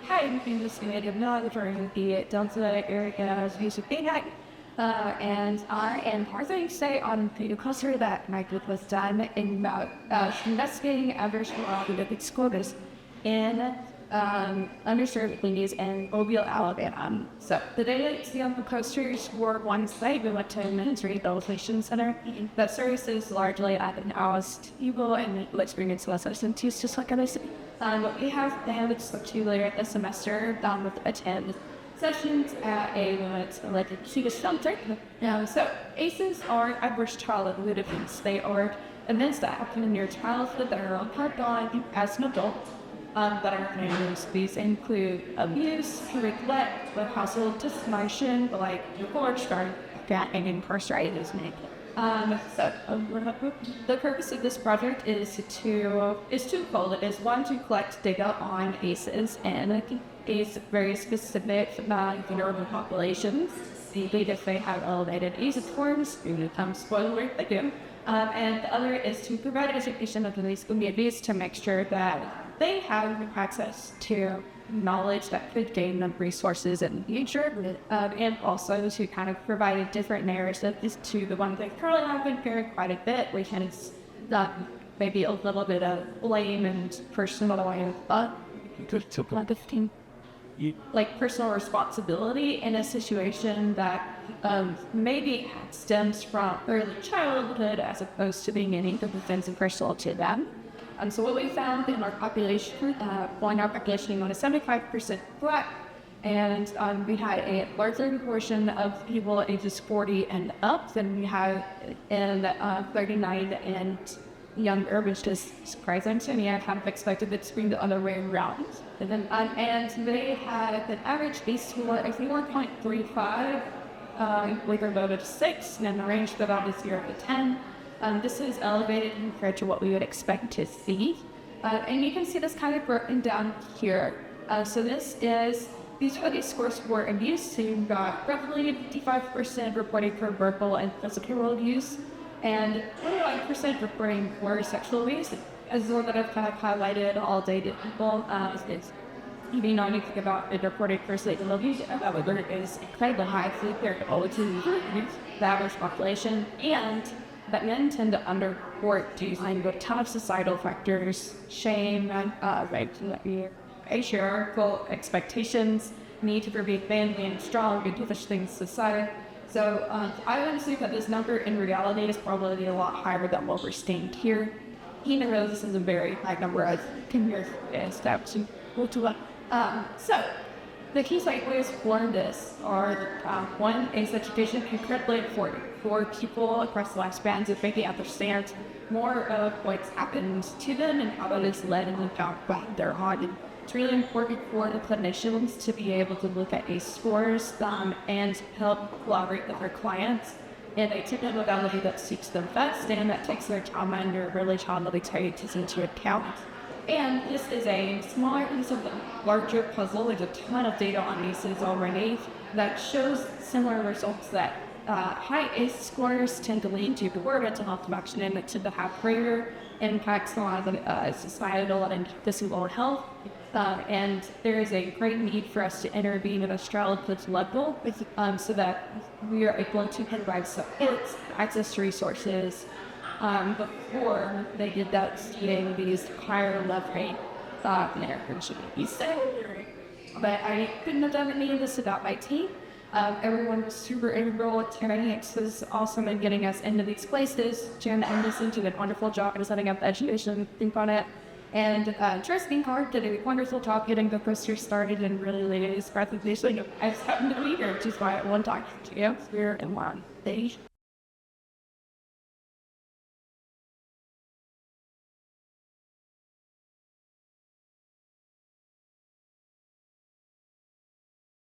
Hi, my name is Neal from the Delta AHEC, and I am participating today on the cluster that my group was done in about investigating adverse community schools in underserved communities in Mobile, Alabama. So the data you see on the posters were one site. We went to a men's rehabilitation center that services largely unhoused people and experience less substance use, just like I said. What we have them to later this semester with attend sessions at a like a shelter. So ACEs are adverse childhood events. They are events that happen in your childhood that are part on as an adult. That are named. These include abuse, neglect, household dysfunction, like divorce, and incarcerated. So the purpose of this project is twofold. It is one, to collect data on ACEs and ACE very specific vulnerable populations. See if they have elevated ACE scores. Spoiler, they do. And the other is to provide education of these communities to make sure that they have access to knowledge that could gain them resources in the future, and also to kind of provide a different narrative to the one that currently have been hearing quite a bit, which is maybe a little bit of blame and personal like personal responsibility in a situation that maybe stems from early childhood as opposed to being anything that's personal to them. So what we found in our population, our population was 75% Black, and we had a larger proportion of people ages 40 and up than we had in 39 and younger, which is surprising to me. I kind of expected it to be the other way around. And then, and they had an average base score of 4.35, with a vote of 6, and the range for that is 0 to 10. This is elevated compared to what we would expect to see. And you can see this kind of broken down here. So these are the scores for abuse. So you've got roughly 55% reporting for verbal and physical abuse, and 25% reporting for sexual abuse. As the one that I've kind of highlighted all day to people, you may not think about it reporting for sexual abuse, that is incredibly high compared to the average population, and that men tend to underreport due to a ton of societal factors, shame, patriarchal expectations, need to be manly and strong, and push things to society. So I would say that this number in reality is probably a lot higher than what we're seeing here, even though this is a very high number of steps to go to. So the key takeaways for this are, one, is education incredibly important for people across the lifespans to maybe understand more of what's happened to them and how that is led and impacted by their heart. It's really important for the clinicians to be able to look at ACE scores and help collaborate with their clients in a technical modality that suits them best and that takes their trauma and their early childhood experiences into account. And this is a smaller piece of the larger puzzle. There's a ton of data on ACEs already that shows similar results, that high ACE scores tend to lead to poor mental health function and tend to have greater impacts on societal and physical health. And there is a great need for us to intervene at a childhood level so that we are able to provide support, access to resources, before they get that seeing these higher level rates should be said. But I couldn't have done any of this without my team. Everyone was super integral. Terrence was awesome in getting us into these places. Jan Anderson did a wonderful job in setting up education, think on it. And Tristan Hart did a wonderful job getting the poster started and really laid his presentation. I just happened to be here, which is why I want to talk to you. We're in one stage.